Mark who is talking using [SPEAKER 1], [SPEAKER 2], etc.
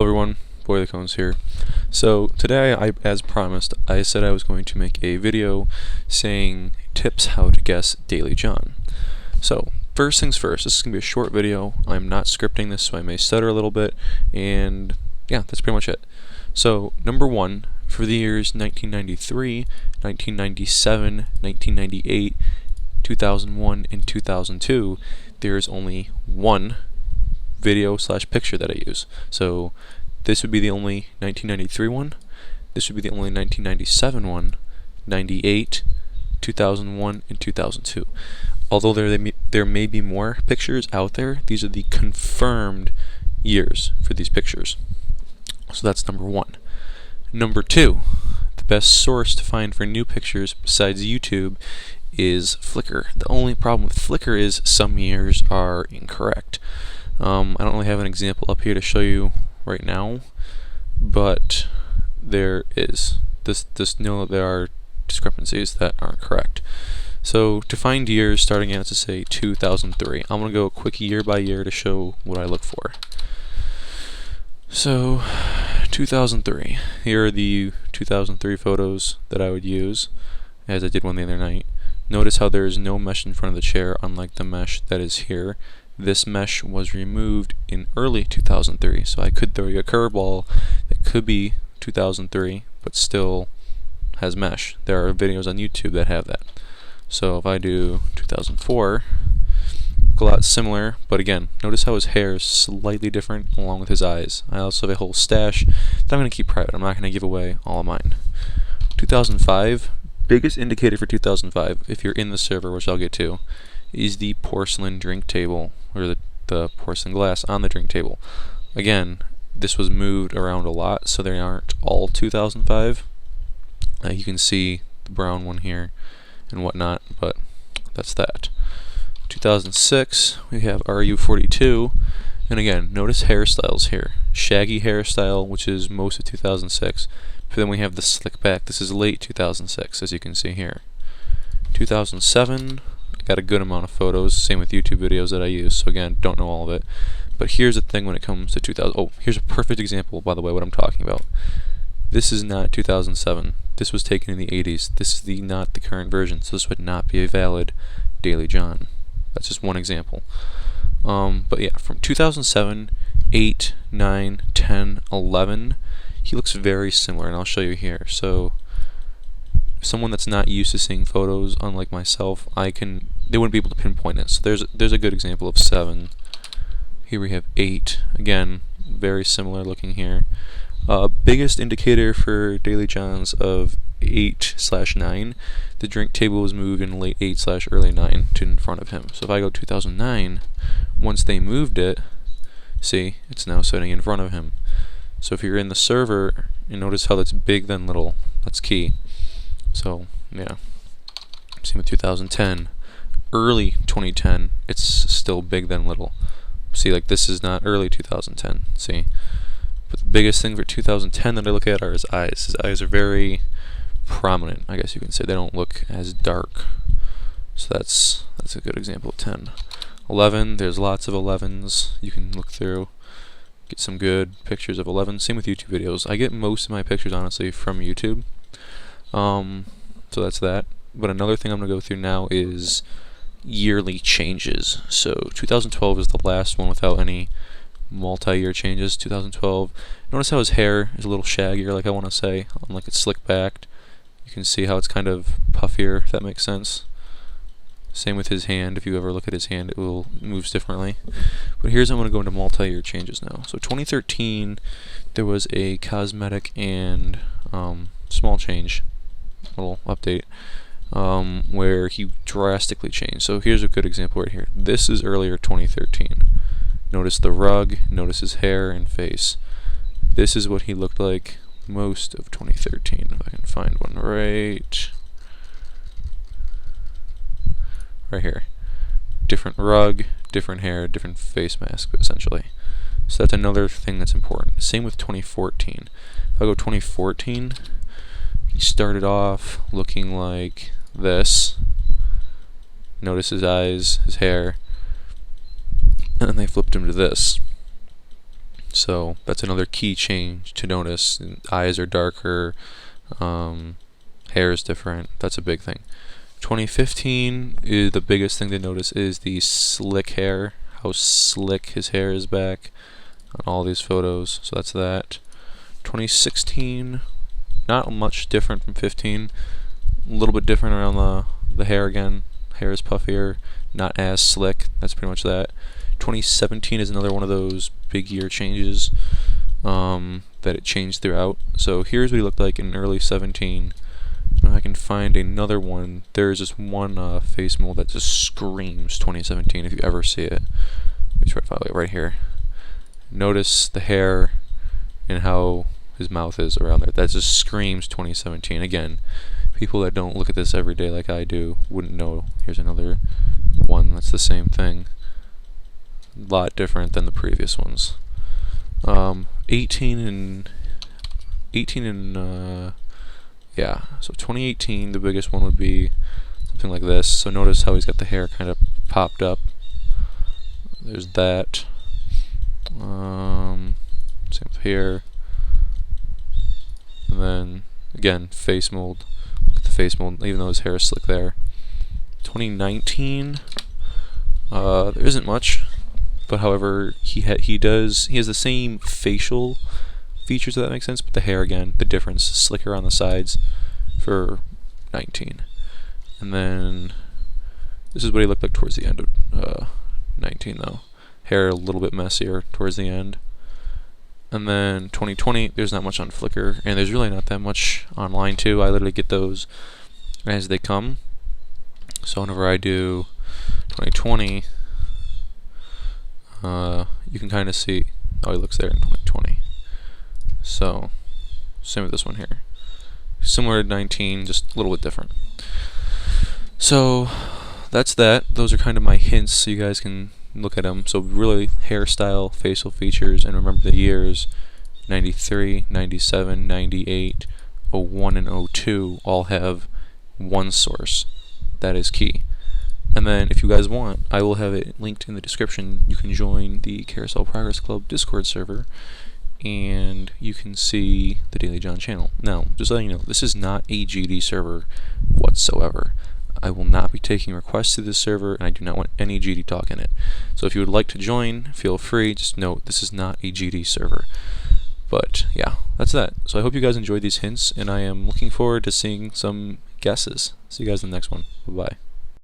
[SPEAKER 1] Hello everyone, BoyoftheCones here. So today, as promised, I said I was going to make a video saying tips how to guess Daily John. So first things first, this is going to be a short video. I'm not scripting this, so I may stutter a little bit, and yeah, that's pretty much it. So number one, for the years 1993, 1997, 1998, 2001, and 2002, there's only one video/picture that I use. So this would be the only 1993 one, this would be the only 1997 one, 98, 2001, and 2002. Although there may be more pictures out there, these are the confirmed years for these pictures. So that's number one. Number two, the best source to find for new pictures besides YouTube is Flickr. The only problem with Flickr is some years are incorrect. I don't really have an example up here to show you right now, but there is. Just know that there are discrepancies that aren't correct. So to find years starting at, let's say 2003, I'm going to go quick year by year to show what I look for. So 2003, here are the 2003 photos that I would use, as I did one the other night. Notice how there is no mesh in front of the chair, unlike the mesh that is here. This mesh was removed in early 2003, so I could throw you a curveball that could be 2003, but still has mesh. There are videos on YouTube that have that. So if I do 2004, look a lot similar, but again, notice how his hair is slightly different along with his eyes. I also have a whole stash that I'm going to keep private. I'm not going to give away all of mine. 2005, biggest indicator for 2005, if you're in the server, which I'll get to, is the porcelain drink table, or the porcelain glass on the drink table. Again, this was moved around a lot, so they aren't all 2005. You can see the brown one here and whatnot, but that's that. 2006, we have RU42, and again, notice hairstyles here. Shaggy hairstyle, which is most of 2006, but then we have the slick back. This is late 2006, as you can see here. 2007, got a good amount of photos, same with YouTube videos that I use, so again, don't know all of it. But here's the thing when it comes to 2000, oh, here's a perfect example, by the way, what I'm talking about. This is not 2007. This was taken in the 80s. This is not the current version, so this would not be a valid Daily John. That's just one example. But yeah, from 2007, 8, 9, 10, 11, he looks very similar, and I'll show you here. So someone that's not used to seeing photos, unlike myself, they wouldn't be able to pinpoint it. So there's a good example of 7. Here we have 8. Again, very similar looking here. Biggest indicator for Daily Johns of 8/9, the drink table was moved in late 8/early 9 to in front of him. So if I go 2009, once they moved it, see, it's now sitting in front of him. So if you're in the server, you notice how that's big then little. That's key. So yeah, same with 2010, early 2010, it's still big then little. See, like this is not early 2010, see? But the biggest thing for 2010 that I look at are his eyes. His eyes are very prominent, I guess you can say. They don't look as dark. So that's a good example of 10. 11, there's lots of 11s you can look through, get some good pictures of 11. Same with YouTube videos. I get most of my pictures, honestly, from YouTube. So that's that. But another thing I'm going to go through now is yearly changes. So 2012 is the last one without any multi-year changes. 2012, notice how his hair is a little shaggier, like I want to say, unlike it's slick backed. You can see how it's kind of puffier, if that makes sense. Same with his hand. If you ever look at his hand, it moves differently. But here's, I'm going to go into multi-year changes now. So 2013, there was a cosmetic and small change, little update, where he drastically changed. So here's a good example right here. This is earlier 2013. Notice the rug, notice his hair and face. This is what he looked like most of 2013. If I can find one right here. Different rug, different hair, different face mask, essentially. So that's another thing that's important. Same with 2014. If I go 2014, he started off looking like this. Notice his eyes, his hair, and then they flipped him to this. So that's another key change to notice. Eyes are darker, hair is different. That's a big thing. 2015 is the biggest thing to notice is the slick hair, how slick his hair is back on all these photos. So that's that. 2016, not much different from 15. A little bit different around the hair again. Hair is puffier, not as slick. That's pretty much that. 2017 is another one of those big year changes that it changed throughout. So here's what he looked like in early 17. If I can find another one, there's just one face mold that just screams 2017 if you ever see it. Let me try to find it right here. Notice the hair and how his mouth is around there. That just screams 2017. Again, people that don't look at this every day like I do wouldn't know. Here's another one that's the same thing. A lot different than the previous ones. 18 and yeah, so 2018, the biggest one would be something like this. So notice how he's got the hair kind of popped up. There's that. Same with here. And then, again, face mold. Look at the face mold, even though his hair is slick there. 2019, there isn't much. But however, he has the same facial features, if that makes sense, but the hair again, the difference, slicker on the sides for 19. And then this is what he looked like towards the end of 19 though. Hair a little bit messier towards the end. And then 2020, there's not much on Flickr, and there's really not that much online too. I literally get those as they come. So whenever I do 2020, you can kind of see how he looks there in 2020. So, same with this one here. Similar to 19, just a little bit different. So, that's that. Those are kind of my hints so you guys can look at them. So really, hairstyle, facial features, and remember the years, 93, 97, 98, 01, and 02 all have one source. That is key. And then if you guys want, I will have it linked in the description. You can join the Carousel Progress Club Discord server, and you can see the Daily John channel. Now, just letting you know, this is not a GD server whatsoever. I will not be taking requests to this server, and I do not want any GD talk in it. So if you would like to join, feel free. Just note, this is not a GD server. But yeah, that's that. So I hope you guys enjoyed these hints, and I am looking forward to seeing some guesses. See you guys in the next one. Bye-bye.